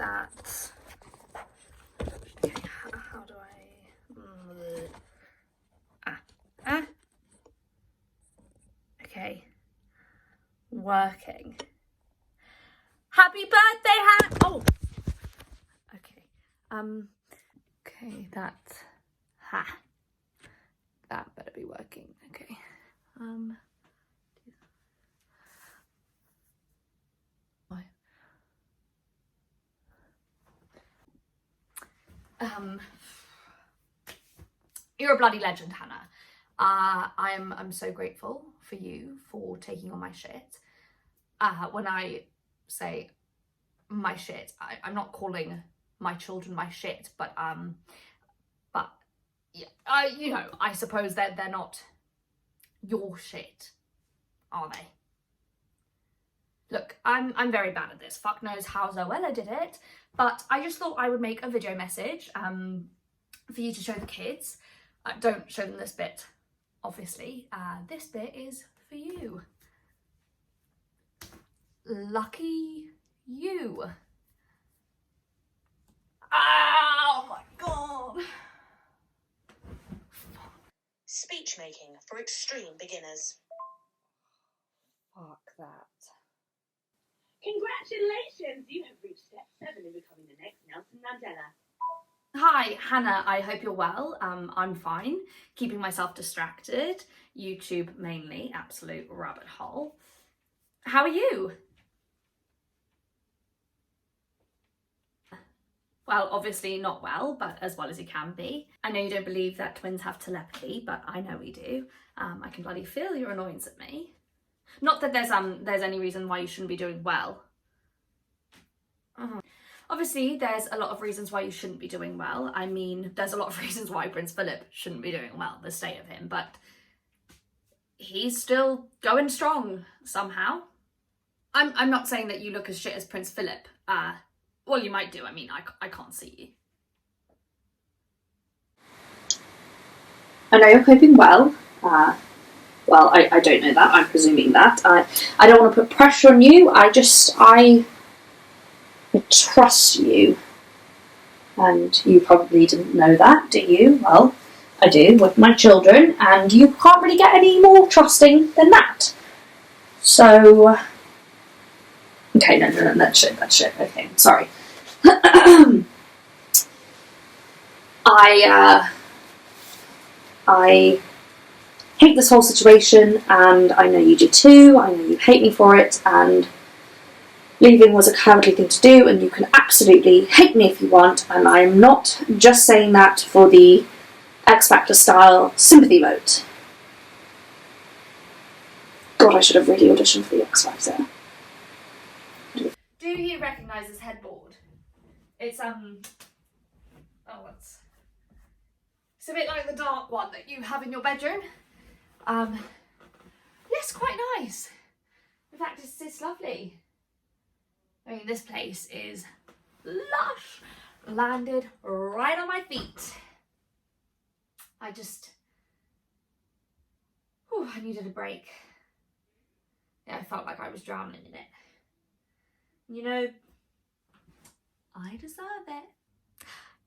that. Okay, how do I... Okay. Working. Happy birthday, Hannah! Oh! Okay. Okay, that better be working. Okay. You're a bloody legend, Hannah. I'm so grateful for you for taking on my shit. When I say my shit, I'm not calling my children my shit, but yeah, you know, I suppose that they're not your shit, are they? Look, I'm very bad at this. Fuck knows how Zoella did it, but I just thought I would make a video message for you to show the kids. Don't show them this bit, obviously. This bit is for you. Lucky you. Oh my god. Speech making for extreme beginners. Fuck that. Congratulations! You have reached step 7 in becoming the next Nelson Mandela. Hi, Hannah. I hope you're well. I'm fine. Keeping myself distracted. YouTube mainly. Absolute rabbit hole. How are you? Well, obviously not well, but as well as you can be. I know you don't believe that twins have telepathy, but I know we do. I can bloody feel your annoyance at me. Not that there's any reason why you shouldn't be doing well. Obviously, there's a lot of reasons why you shouldn't be doing well. I mean, there's a lot of reasons why Prince Philip shouldn't be doing well, the state of him, but he's still going strong somehow. I'm not saying that you look as shit as Prince Philip. Well, you might do. I mean, I can't see you. I know you're coping well. Well, I don't know that. I'm presuming that. I don't want to put pressure on you. I trust you. And you probably didn't know that, do you? Well, I do with my children, and you can't really get any more trusting than that. So... Okay, no, that's shit. Okay, sorry. I hate this whole situation, and I know you do too. I know you hate me for it, and leaving was a cowardly thing to do, and you can absolutely hate me if you want, and I'm not just saying that for the X Factor style sympathy vote. God, I should have really auditioned for the X Factor. Do you recognise this headboard? It's it's a bit like the dark one that you have in your bedroom. Yes, quite nice. In fact, it's lovely. I mean, this place is lush. Landed right on my feet. I needed a break. Yeah, I felt like I was drowning in it. You know, I deserve it.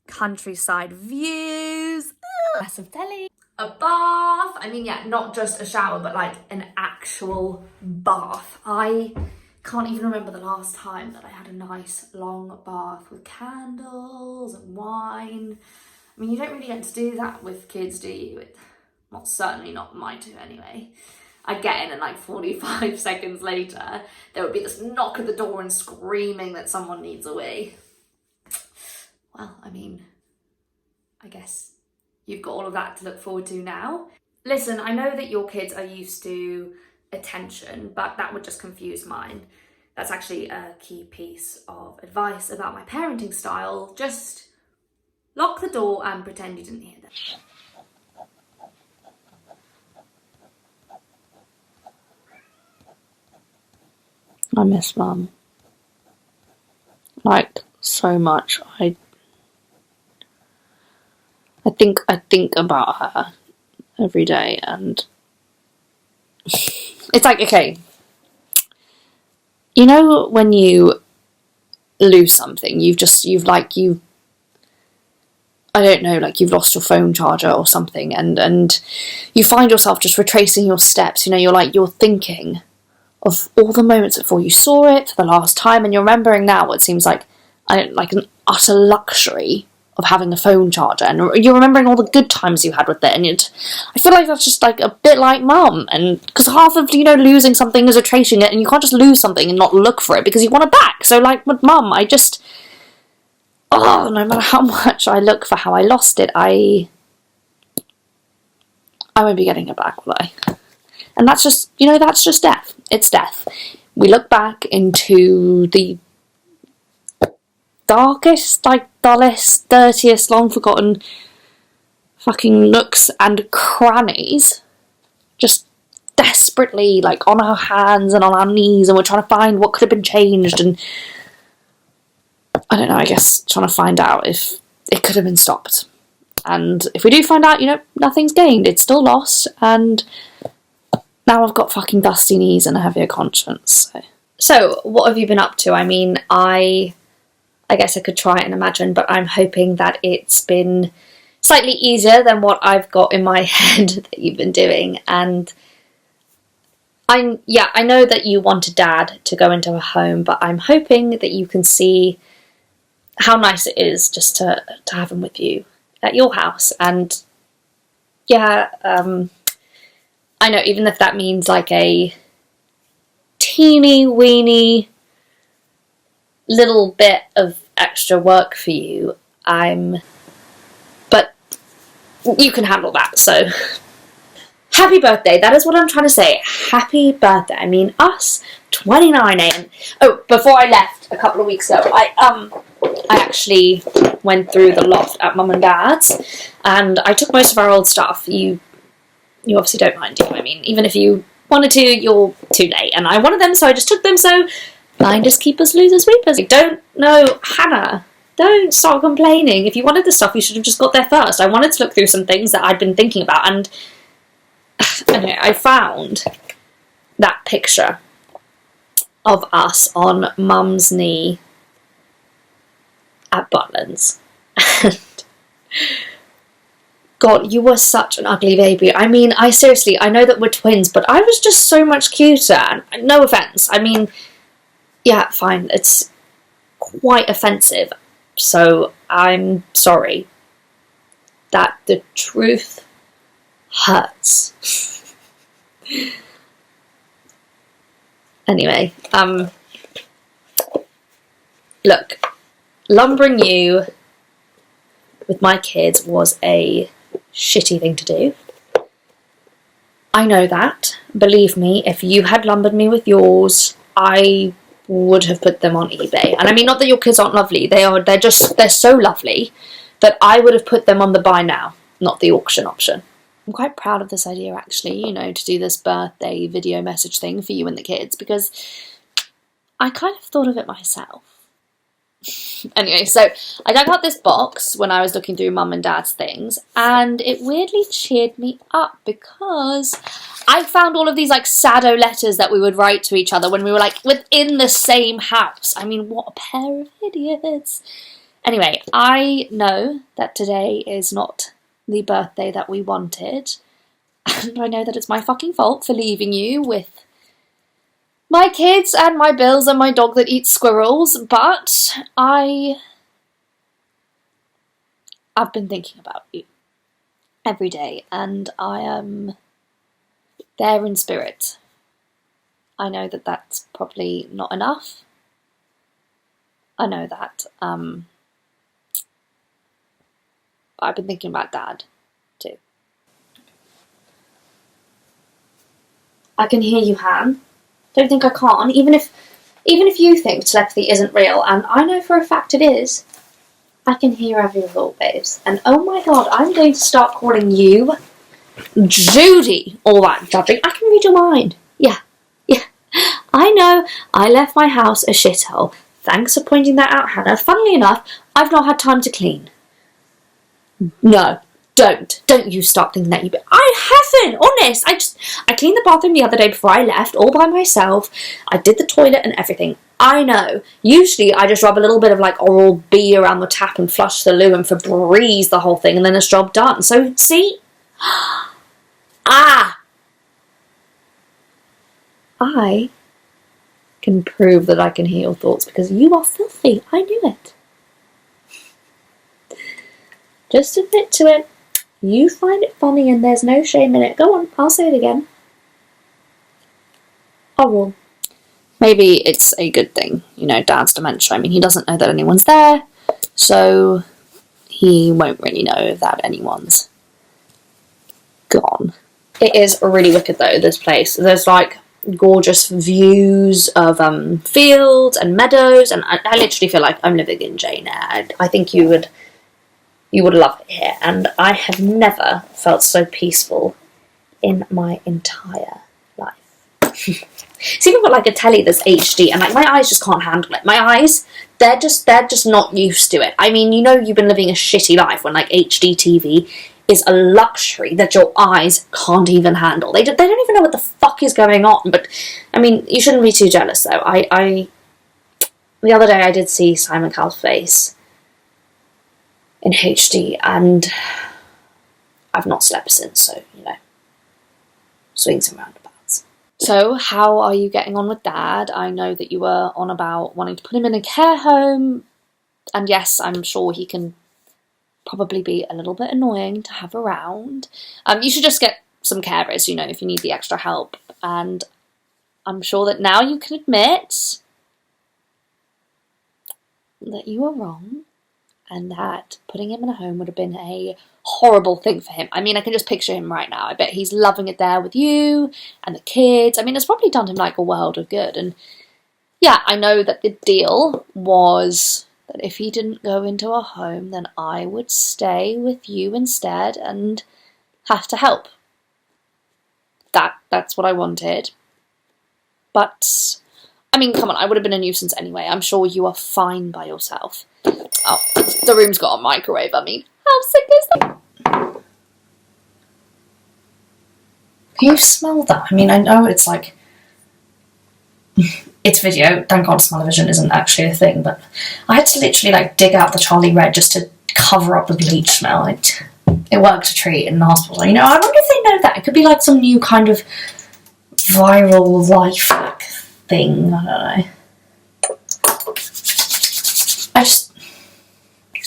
Countryside views. Massive telly. A bath. I mean, yeah, not just a shower, but like an actual bath. I can't even remember the last time that I had a nice long bath with candles and wine. I mean, you don't really get to do that with kids, do you? Well, certainly not mine two anyway. I'd get in and like 45 seconds later, there would be this knock at the door and screaming that someone needs a wee. Well, I mean, I guess you've got all of that to look forward to now. Listen, I know that your kids are used to attention, but that would just confuse mine. That's actually a key piece of advice about my parenting style. Just lock the door and pretend you didn't hear that. I miss Mum. Like, so much. I think about her every day, and it's like, okay, you know when you lose something. You've I don't know, like you've lost your phone charger or something, and you find yourself just retracing your steps. You know, you're thinking of all the moments before you saw it for the last time, and you're remembering now what seems like an utter luxury of having a phone charger, and you're remembering all the good times you had with it, and I feel like that's just like a bit like Mum, and because half of, you know, losing something is retracing it, and you can't just lose something and not look for it because you want it back. So like with Mum, no matter how much I look for how I lost it, I won't be getting it back, will I? And that's just, you know, that's just death. It's death. We look back into the darkest, like, dullest, dirtiest, long-forgotten fucking nooks and crannies, just desperately, like, on our hands and on our knees, and we're trying to find what could have been changed, and I don't know, I guess trying to find out if it could have been stopped. And if we do find out, you know, nothing's gained. It's still lost, and now I've got fucking dusty knees and a heavier conscience. So what have you been up to? I mean, I guess I could try and imagine, but I'm hoping that it's been slightly easier than what I've got in my head that you've been doing. And I know that you wanted Dad to go into a home, but I'm hoping that you can see how nice it is just to have him with you at your house. And yeah, I know, even if that means like a teeny weeny little bit of extra work for you, but you can handle that. So happy birthday, that is what I'm trying to say. Happy birthday. I mean, us 29 AM. Oh, before I left a couple of weeks ago, I actually went through the loft at Mum and Dad's, and I took most of our old stuff. You obviously don't mind, do you? I mean, even if you wanted to, you're too late, and I wanted them, so I just took them. So finders keepers, losers weepers. I don't know, Hannah, don't start complaining. If you wanted the stuff, you should have just got there first. I wanted to look through some things that I'd been thinking about, and anyway, I found that picture of us on Mum's knee at Butlins. And God, you were such an ugly baby. I mean, I know that we're twins, but I was just so much cuter. And no offence. I mean, yeah, fine. It's quite offensive. So I'm sorry. That the truth hurts. Anyway, look, lumbering you with my kids was a shitty thing to do. I know that. Believe me, if you had lumbered me with yours, I would have put them on eBay. And I mean, not that your kids aren't lovely. They're so lovely that I would have put them on the buy now, not the auction option. I'm quite proud of this idea, actually, you know, to do this birthday video message thing for you and the kids, because I kind of thought of it myself. Anyway, so I dug out this box when I was looking through Mum and Dad's things, and it weirdly cheered me up because I found all of these like sado letters that we would write to each other when we were like within the same house. I mean, what a pair of idiots. Anyway, I know that today is not the birthday that we wanted, and I know that it's my fucking fault for leaving you with my kids and my bills and my dog that eats squirrels, but I've been thinking about you every day, and I am there in spirit. I know that that's probably not enough. I know that. I've been thinking about Dad too. I can hear you, Han. Don't think I can't. Even if you think telepathy isn't real, and I know for a fact it is, I can hear every thought, babes. And oh my God, I'm going to start calling you Judy. All that judging. I can read your mind. Yeah. I know I left my house a shithole. Thanks for pointing that out, Hannah. Funnily enough, I've not had time to clean. No, don't you start thinking that I haven't, honest. I cleaned the bathroom the other day before I left, all by myself. I did the toilet and everything. I know. Usually I just rub a little bit of like Oral-B around the tap and flush the loo and Febreze the whole thing and then it's job done. So, see? I can prove that I can hear your thoughts because you are filthy. I knew it. Just admit to it. You find it funny and there's no shame in it. Go on, I'll say it again. Oral. Maybe it's a good thing, you know, Dad's dementia. I mean, he doesn't know that anyone's there, so he won't really know that anyone's gone. It is really wicked though, this place. There's like gorgeous views of fields and meadows, and I literally feel like I'm living in Jane Eyre. I think you would love it here, and I have never felt so peaceful in my entire life. See, we've got like a telly that's HD, and like my eyes just can't handle it. My eyes, they're just not used to it. I mean, you know, you've been living a shitty life when like HD TV is a luxury that your eyes can't even handle. They don't even know what the fuck is going on. But I mean, you shouldn't be too jealous though. I the other day I did see Simon Cowell's face in HD, and I've not slept since. So you know, swings and roundabouts. So, how are you getting on with Dad? I know that you were on about wanting to put him in a care home, and yes, I'm sure he can probably be a little bit annoying to have around. You should just get some carers, you know, if you need the extra help. And I'm sure that now you can admit that you were wrong, and that putting him in a home would have been a horrible thing for him. I mean, I can just picture him right now. I bet he's loving it there with you and the kids. I mean, it's probably done him like a world of good. And yeah, I know that the deal was that if he didn't go into a home, then I would stay with you instead and have to help. That's what I wanted. But I mean, come on, I would have been a nuisance anyway. I'm sure you are fine by yourself. Oh, the room's got a microwave. I mean, how sick is that? Can you smell that? I mean, I know it's like... it's video. Thank God smell-o-vision isn't actually a thing, but I had to literally like dig out the Charlie Red just to cover up the bleach smell. It worked a treat in the hospital. You know, I wonder if they know that. It could be like some new kind of viral life hack thing. I don't know.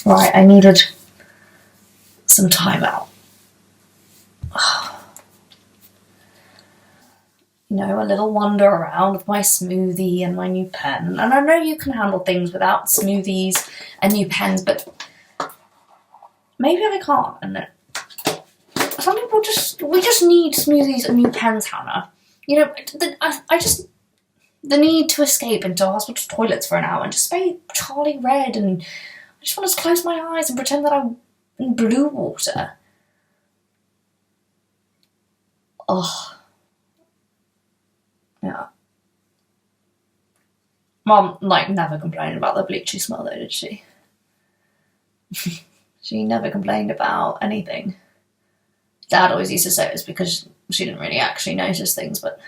Right, I needed some time out. You know, a little wander around with my smoothie and my new pen. And I know you can handle things without smoothies and new pens, but maybe I can't. And some people we just need smoothies and new pens, Hannah. You know, the need to escape into hospital toilets for an hour and just spray Charlie Red, and I just want to close my eyes and pretend that I'm in blue water. Ugh. Yeah. Mom, like, never complained about the bleachy smell though, did she? She never complained about anything. Dad always used to say it was because she didn't really actually notice things, but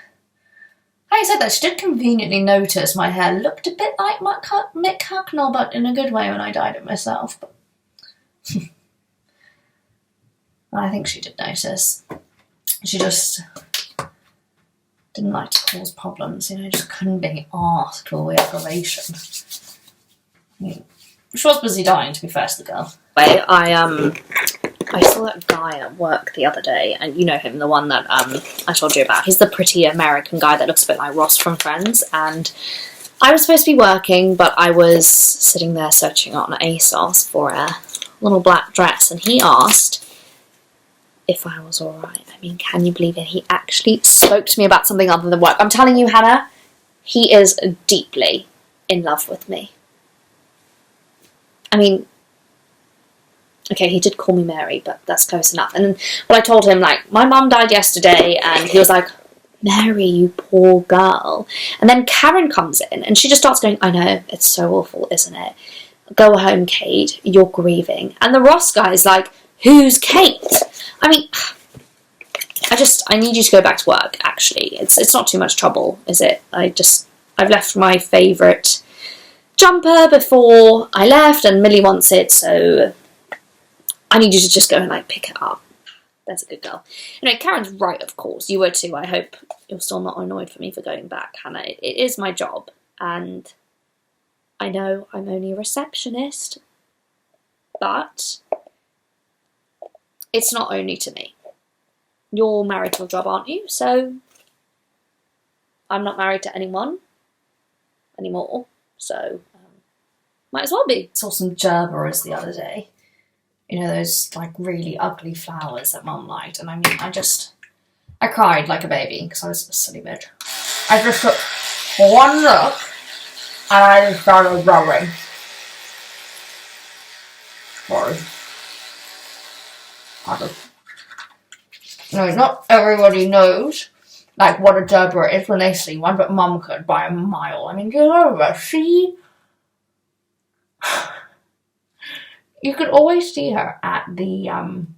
having said that, she did conveniently notice my hair looked a bit like Mick Hucknall, but in a good way when I dyed it myself. But I think she did notice. She just didn't like to cause problems, you know, just couldn't be asked for the aggravation. I mean, she was busy dying, to be fair to the girl. I saw that guy at work the other day, and you know him, the one that I told you about. He's the pretty American guy that looks a bit like Ross from Friends, and I was supposed to be working, but I was sitting there searching on ASOS for a little black dress, and he asked if I was alright. I mean, can you believe it? He actually spoke to me about something other than work. I'm telling you, Hannah, he is deeply in love with me. I mean, okay, he did call me Mary, but that's close enough. And when I told him, like, my mum died yesterday, and he was like, Mary, you poor girl. And then Karen comes in, and she just starts going, I know, it's so awful, isn't it? Go home, Kate, you're grieving. And the Ross guy's like, who's Kate? I mean, I need you to go back to work, actually. It's not too much trouble, is it? I just I've left my favourite jumper before I left, and Millie wants it, so I need you to just go and like pick it up. That's a good girl. Anyway, Karen's right, of course. You were too. I hope you're still not annoyed for me for going back, Hannah. It is my job, and I know I'm only a receptionist, but it's not only to me. You're married to a job, aren't you? So I'm not married to anyone anymore, so might as well be. Saw some gerberas the other day. You know, those like really ugly flowers that Mum liked, and I mean, I cried like a baby because I was a silly bitch. I just took one look and I just started rowing. Sorry. No, not everybody knows like what a gerbera is when they see one, but Mum could by a mile. I mean, she you could always see her at the end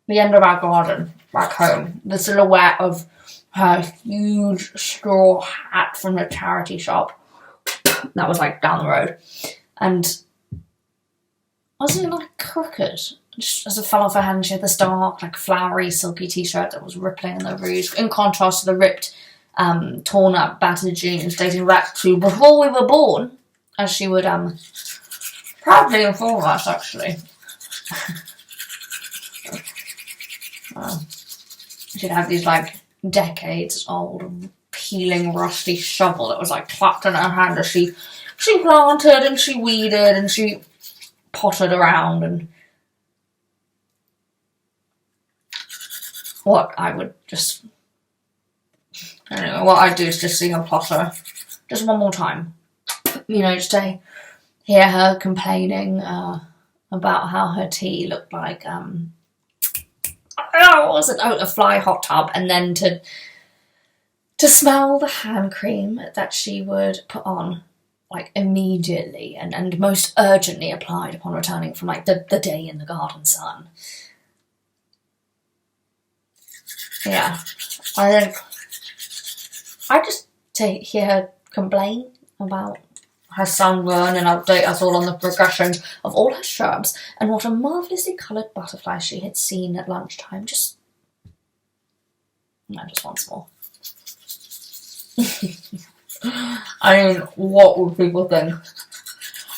of our garden back home. The silhouette of her huge straw hat from the charity shop that was like down the road, and wasn't it like crooked? Just as it fell off her hand, she had this dark, like flowery, silky t-shirt that was rippling in the breeze, in contrast to the ripped, torn up, battered jeans dating back to before we were born, as she would proudly inform us, actually. She'd have these like decades old, peeling, rusty shovel that was like clapped in her hand as she planted and she weeded and she potted around, and what I'd do is just see her potter just one more time. You know, just to hear her complaining about how her tea looked like a fly hot tub, and then to smell the hand cream that she would put on like immediately and most urgently applied upon returning from like the day in the garden sun. Yeah, I just to hear her complain about her sunburn and update us all on the progression of all her shrubs and what a marvellously coloured butterfly she had seen at lunchtime. Just once more. I mean, what would people think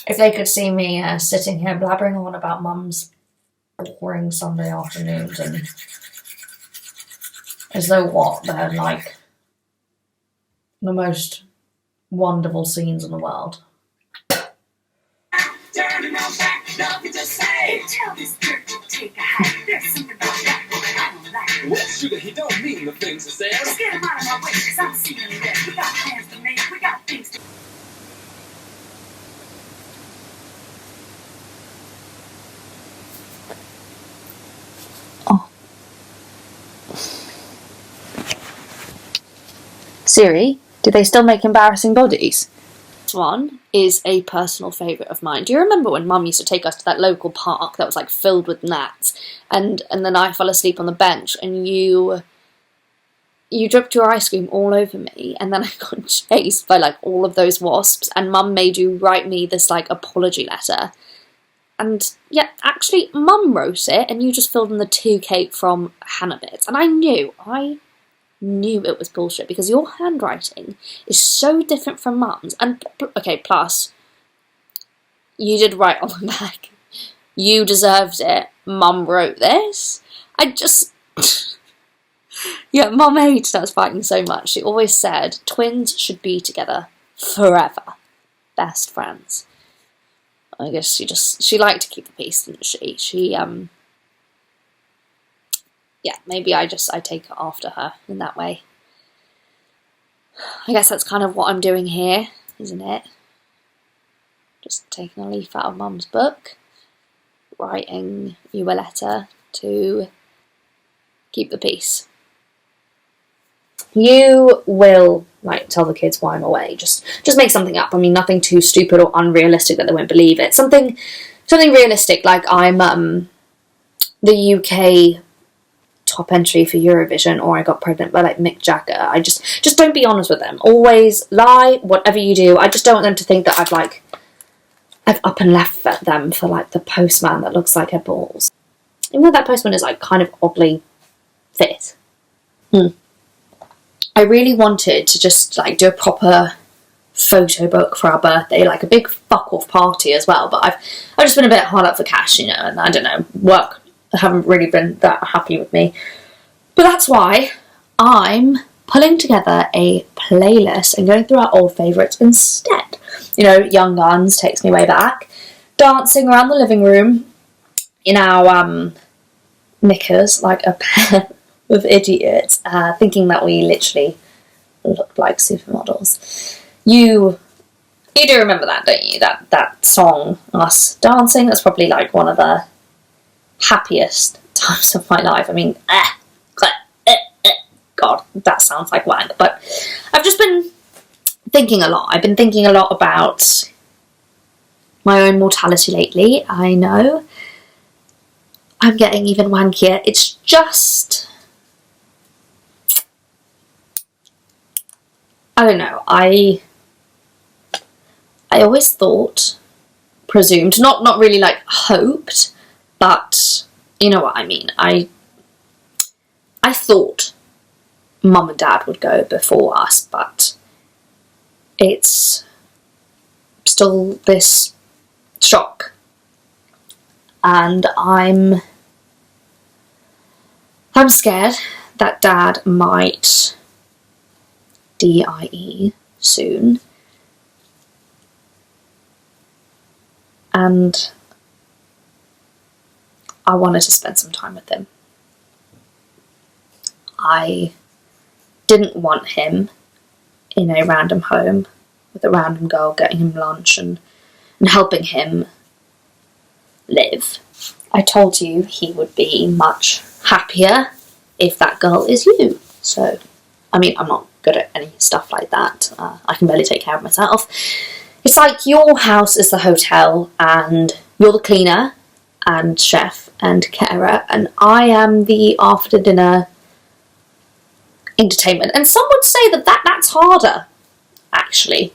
if they could see me sitting here blabbering on about Mum's boring Sunday afternoons, and as though they're like the most wonderful scenes in the world. Turning my back, nothing to say. Tell this jerk to take a hike. There's something about that boy I don't like. Well, sugar, he don't mean the things he says. Just get him out of my way, cause I'm seeing red. We got plans to make, we got things to... Siri, do they still make embarrassing bodies? This one is a personal favourite of mine. Do you remember when Mum used to take us to that local park that was like filled with gnats, and then I fell asleep on the bench and you dripped your ice cream all over me, and then I got chased by like all of those wasps, and Mum made you write me this like apology letter. And yeah, actually Mum wrote it and you just filled in the 2K from Hannah bits, and I knew it was bullshit because your handwriting is so different from Mum's. And okay, plus you did write on the back, you deserved it, Mum wrote this. Yeah, Mum hated us fighting so much. She always said twins should be together forever, best friends. I guess she liked to keep the peace, didn't she? Yeah, maybe I take it after her in that way. I guess that's kind of what I'm doing here, isn't it? Just taking a leaf out of Mum's book, writing you a letter to keep the peace. You will like tell the kids why I'm away. Just make something up. I mean, nothing too stupid or unrealistic that they won't believe it. Something realistic, like I'm the UK top entry for Eurovision, or I got pregnant by like Mick Jagger. I just don't be honest with them. Always lie, whatever you do. I just don't want them to think that I've up and left them for like the postman that looks like her balls. Even though that postman is like kind of oddly fit. I really wanted to just like do a proper photo book for our birthday, like a big fuck off party as well, but I've just been a bit hard up for cash, you know, and I don't know, work haven't really been that happy with me. But that's why I'm pulling together a playlist and going through our old favourites instead. You know, Young Guns takes me way back. Dancing around the living room in our knickers like a pair of idiots, thinking that we literally looked like supermodels. You do remember that, don't you? That song, us dancing, that's probably like one of the happiest times of my life. I mean, God, that sounds like wank. But I've just been thinking a lot. I've been thinking a lot about my own mortality lately. I know I'm getting even wankier. It's just, I don't know. I always thought, presumed, not really like hoped, but you know what I mean. I thought Mum and Dad would go before us, but it's still this shock, and I'm scared that Dad might die soon, and I wanted to spend some time with him. I didn't want him in a random home with a random girl getting him lunch and helping him live. I told you he would be much happier if that girl is you. So, I mean, I'm not good at any stuff like that. I can barely take care of myself. It's like your house is the hotel and you're the cleaner and chef and carer, and I am the after dinner entertainment. And some would say that's harder, actually.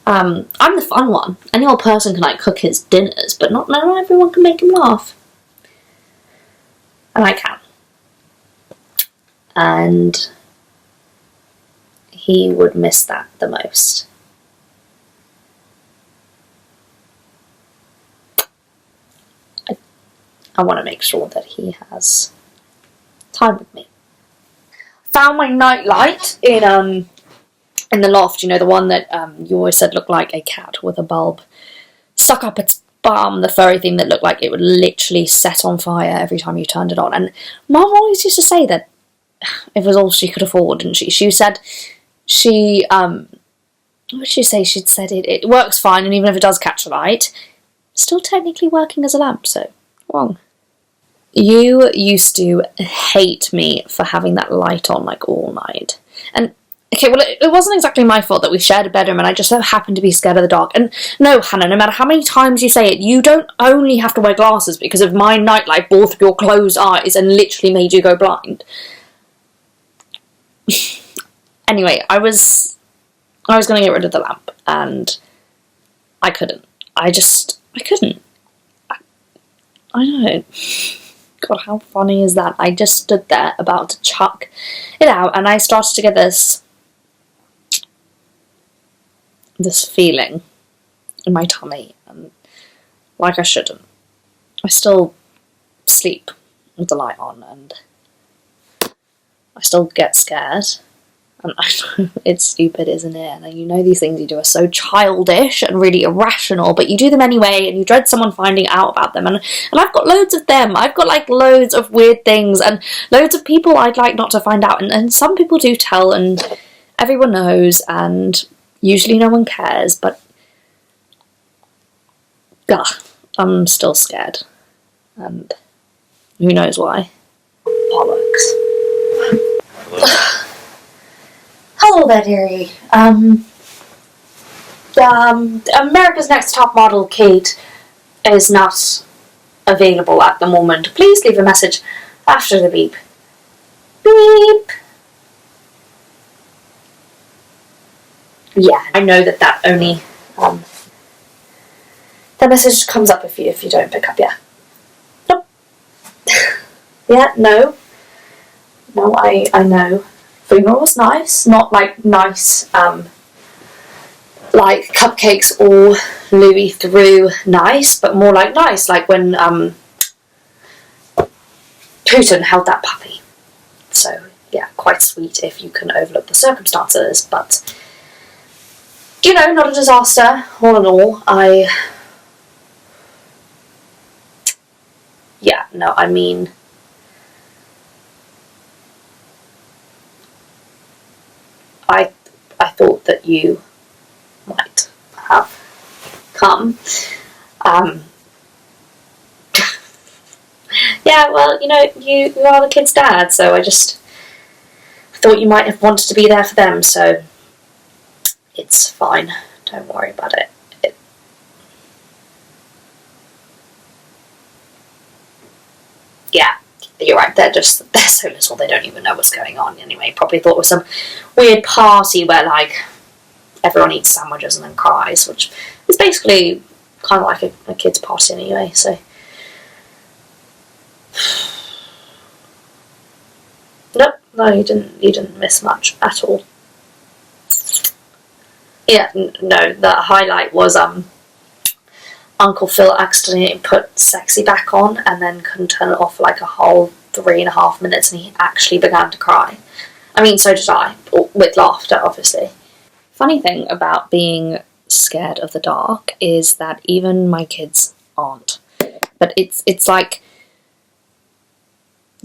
I'm the fun one. Any old person can like cook his dinners, but not everyone can make him laugh. And I can. And he would miss that the most. I want to make sure that he has time with me. Found my night light in the loft, you know, the one that you always said looked like a cat with a bulb stuck up its bum, the furry thing that looked like it would literally set on fire every time you turned it on. And Mum always used to say that it was all she could afford, didn't she? She said what did she say? She'd said it works fine, and even if it does catch a light, it's still technically working as a lamp, so wrong. You used to hate me for having that light on like all night. And okay, well, it wasn't exactly my fault that we shared a bedroom and I just so happened to be scared of the dark. And no, Hannah, no matter how many times you say it, you don't only have to wear glasses because of my nightlight bore through your closed eyes and literally made you go blind. Anyway, I was going to get rid of the lamp and I couldn't. I couldn't. I don't know. God, how funny is that? I just stood there about to chuck it out and I started to get this feeling in my tummy, and like I shouldn't. I still sleep with the light on and I still get scared. And I know it's stupid, isn't it? And you know these things you do are so childish and really irrational, but you do them anyway and you dread someone finding out about them. And I've got loads of them. I've got like loads of weird things and loads of people I'd like not to find out. And some people do tell and everyone knows and usually no one cares, but I'm still scared. And who knows why. Bollocks. Hello there, dearie. America's Next Top Model, Kate, is not available at the moment. Please leave a message after the beep. Beep. Yeah, I know that only that message comes up if you don't pick up. Yeah. Nope. Yeah. No. I know. Funeral was nice, not like nice like cupcakes or Louis through nice, but more like nice, like when Putin held that puppy. So yeah, quite sweet if you can overlook the circumstances, but you know, not a disaster. All in all, I mean, I thought that you might have come. Yeah, well, you know, you are the kid's dad, so I just thought you might have wanted to be there for them, so it's fine. Don't worry about it. Yeah, you're right, they're so little, they don't even know what's going on anyway. Probably thought it was some weird party where, like, everyone eats sandwiches and then cries, which is basically kind of like a kid's party anyway, so. Nope, no, you didn't miss much at all. Yeah, no, the highlight was Uncle Phil accidentally put Sexy back on and then couldn't turn it off for like a whole 3.5 minutes, and he actually began to cry. I mean, so did I, with laughter, obviously. Funny thing about being scared of the dark is that even my kids aren't. But it's like,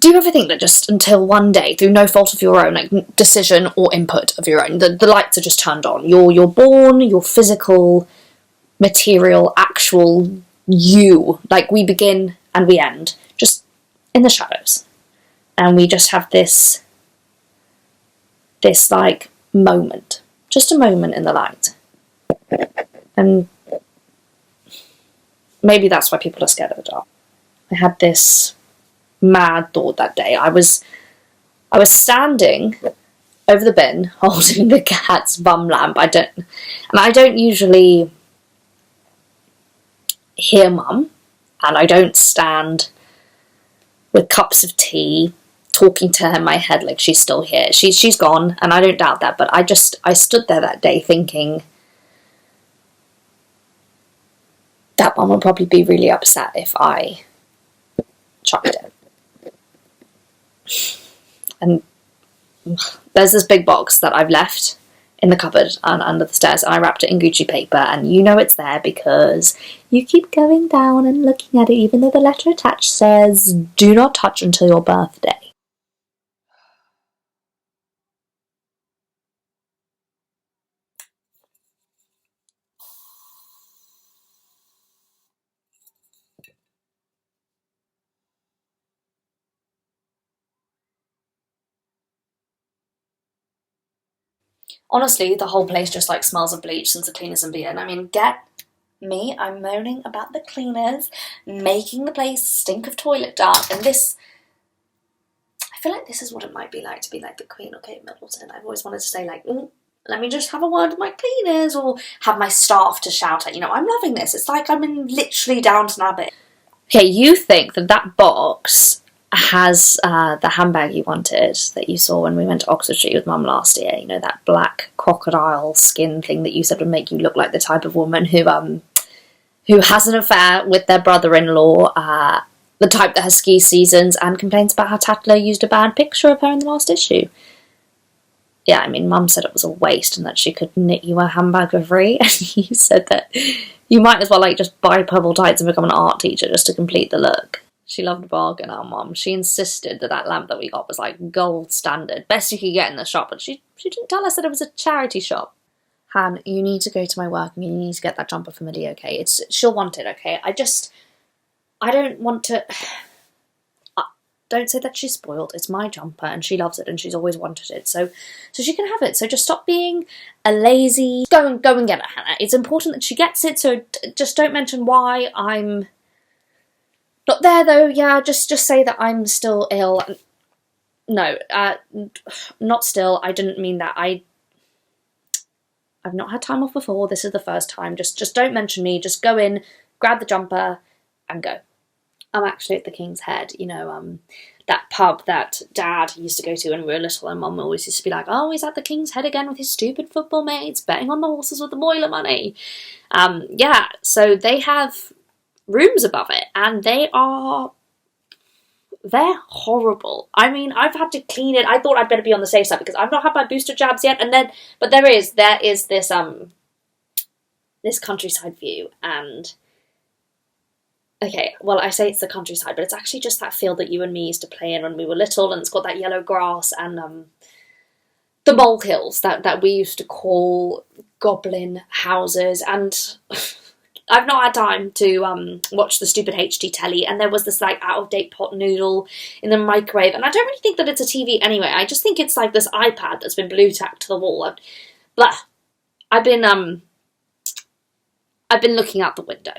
do everything that just until one day, through no fault of your own, like decision or input of your own, the lights are just turned on. You're born, your physical, material, actual you. Like, we begin and we end just in the shadows. And we just have this like moment. Just a moment in the light. And maybe that's why people are scared of the dark. I had this mad thought that day. I was standing over the bin holding the cat's bum lamp. I don't usually hear Mum, and I don't stand with cups of tea talking to her in my head like she's still here. She's gone, and I don't doubt that, but I stood there that day thinking that Mum would probably be really upset if I chucked it. And there's this big box that I've left in the cupboard and under the stairs, and I wrapped it in Gucci paper, and you know it's there because you keep going down and looking at it, even though the letter attached says, do not touch until your birthday. Honestly, the whole place just like smells of bleach since the cleaners have been in. I mean, get me, I'm moaning about the cleaners making the place stink of toilet dark, and this, I feel like this is what it might be like to be like the Queen of Kate Middleton. I've always wanted to say like, let me just have a word with my cleaners, or have my staff to shout at, you know, I'm loving this. It's like I'm in literally Downton Abbey. Okay, you think that box has the handbag you wanted that you saw when we went to Oxford Street with Mum last year, you know, that black crocodile skin thing that you said would make you look like the type of woman who has an affair with their brother-in-law, the type that has ski seasons and complains about how Tatler used a bad picture of her in the last issue. Yeah, I mean, Mum said it was a waste and that she could knit you a handbag for free, and you said that you might as well like just buy purple tights and become an art teacher just to complete the look. She loved a bargain, our Mum. She insisted that lamp that we got was like gold standard, best you could get in the shop, but she didn't tell us that it was a charity shop. Han, you need to go to my work and you need to get that jumper for Millie, okay? She'll want it, okay? I don't want to... Don't say that she's spoiled. It's my jumper and she loves it and she's always wanted it. So she can have it. So just stop being a lazy... Go and get it, Hannah. It's important that she gets it, so just don't mention why I'm not there, though. Yeah, just say that I'm still ill. no, not still. I didn't mean that. I've not had time off before. This is the first time. Just don't mention me. Just go in, grab the jumper, and go. I'm actually at the King's Head, you know, that pub that Dad used to go to when we were little, and Mum always used to be like, oh, he's at the King's Head again with his stupid football mates, betting on the horses with the boiler money. Yeah, so they have rooms above it, and they're horrible. I mean, I've had to clean it. I thought I'd better be on the safe side because I've not had my booster jabs yet, but there is this countryside view, and okay, well, I say it's the countryside, but it's actually just that field that you and me used to play in when we were little, and it's got that yellow grass and the molehills that we used to call goblin houses. And I've not had time to watch the stupid HD telly, and there was this like out-of-date pot noodle in the microwave, and I don't really think that it's a TV anyway. I just think it's like this iPad that's been blue tacked to the wall. Blah. I've been looking out the window.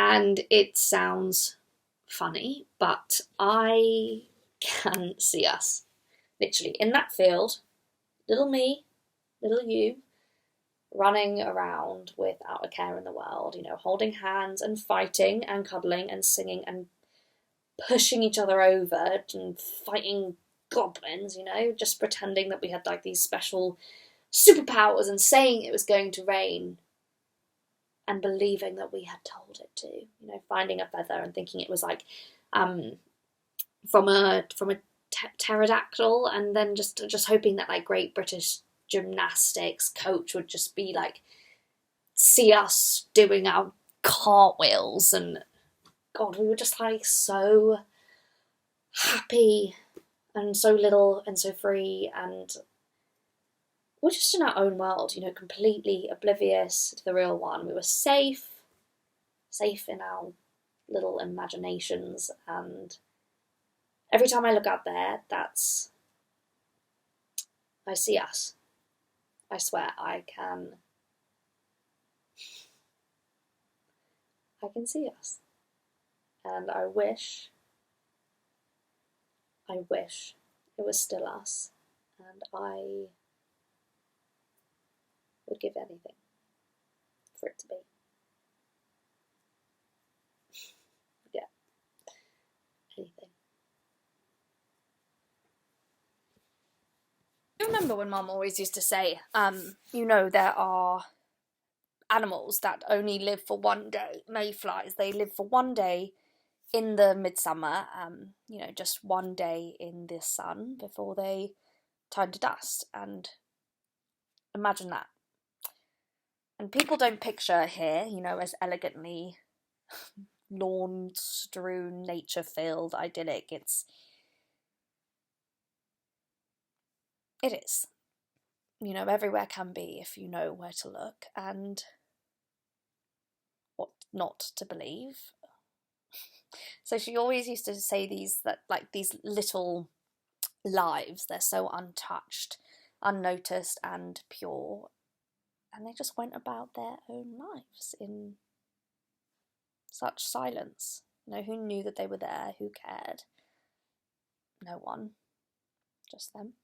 And it sounds funny, but I can see us, literally, in that field, little me, little you, running around without a care in the world, you know, holding hands and fighting and cuddling and singing and pushing each other over and fighting goblins, you know, just pretending that we had like these special superpowers and saying it was going to rain. And believing that we had told it to, you know, finding a feather and thinking it was like from a pterodactyl, and then just hoping that like Great British Gymnastics coach would just be like see us doing our cartwheels, and God, we were just like so happy and so little and so free, and we're just in our own world, you know, completely oblivious to the real one. We were safe in our little imaginations, and every time I look out there, I see us. I swear, I can see us. And I wish it was still us, and I would give anything for it to be. Yeah, anything. I remember when Mum always used to say, you know, there are animals that only live for one day. Mayflies, they live for one day in the midsummer, you know, just one day in the sun before they turn to dust. And imagine that. And people don't picture here, you know, as elegantly lawn-strewn, nature-filled, idyllic. It is. You know, everywhere can be if you know where to look and what not to believe. So she always used to say these little lives, they're so untouched, unnoticed and pure, and they just went about their own lives in such silence. You know, who knew that they were there? Who cared? No one. Just them.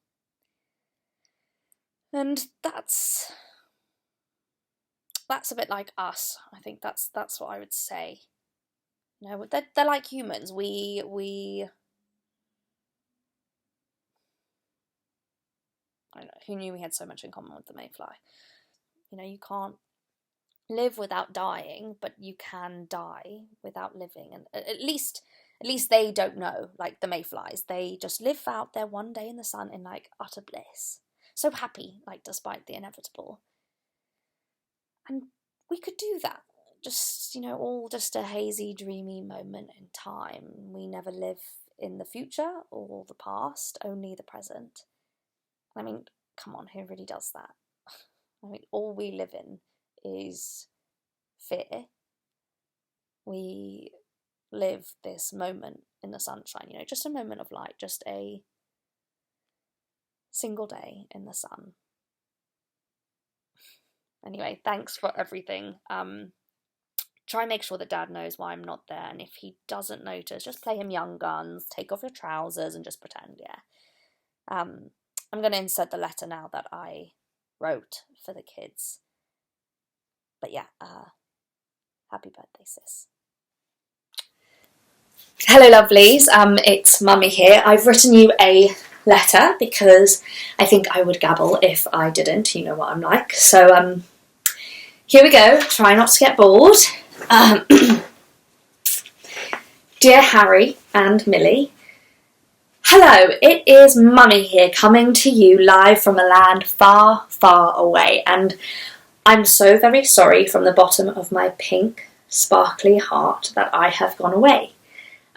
And that's a bit like us. I think that's what I would say. You know, they're like humans. We I don't know, who knew we had so much in common with the mayfly? You know, you can't live without dying, but you can die without living. And at least they don't know, like the mayflies. They just live out their one day in the sun in like utter bliss. So happy, like despite the inevitable. And we could do that. Just, you know, all just a hazy, dreamy moment in time. We never live in the future or the past, only the present. I mean, come on, who really does that? I mean, all we live in is fear. We live this moment in the sunshine, you know, just a moment of light, just a single day in the sun. Anyway, thanks for everything. try and make sure that Dad knows why I'm not there, and if he doesn't notice, just play him young guns, take off your trousers and just pretend, yeah. I'm going to insert the letter now that I wrote for the kids. But yeah, happy birthday, sis. Hello, lovelies. It's Mummy here. I've written you a letter because I think I would gabble if I didn't. You know what I'm like. So, here we go. Try not to get bored. Dear Harry and Millie, hello, it is Mummy here coming to you live from a land far, far away, and I'm so very sorry from the bottom of my pink, sparkly heart that I have gone away.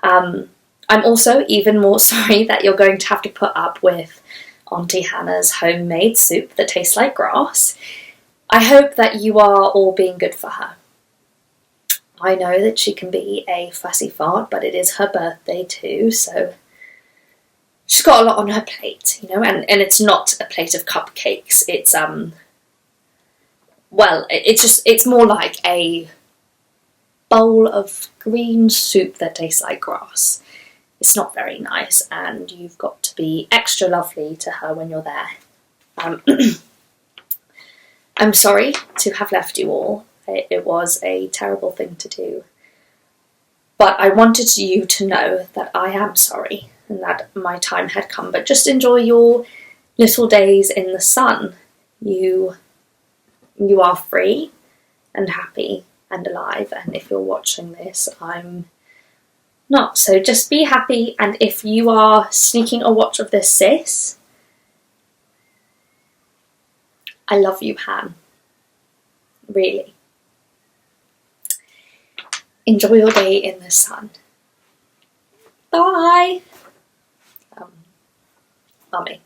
I'm also even more sorry that you're going to have to put up with Auntie Hannah's homemade soup that tastes like grass. I hope that you are all being good for her. I know that she can be a fussy fart, but it is her birthday too, so she's got a lot on her plate, you know, and it's not a plate of cupcakes. It's, well, it's more like a bowl of green soup that tastes like grass. It's not very nice, and you've got to be extra lovely to her when you're there. I'm sorry to have left you all. It was a terrible thing to do. But I wanted you to know that I am sorry and that my time had come. But just enjoy your little days in the sun. You are free and happy and alive. And if you're watching this, I'm not. So just be happy. And if you are sneaking a watch of this, sis, I love you, Han. Really. Enjoy your day in the sun. Bye. Mummy.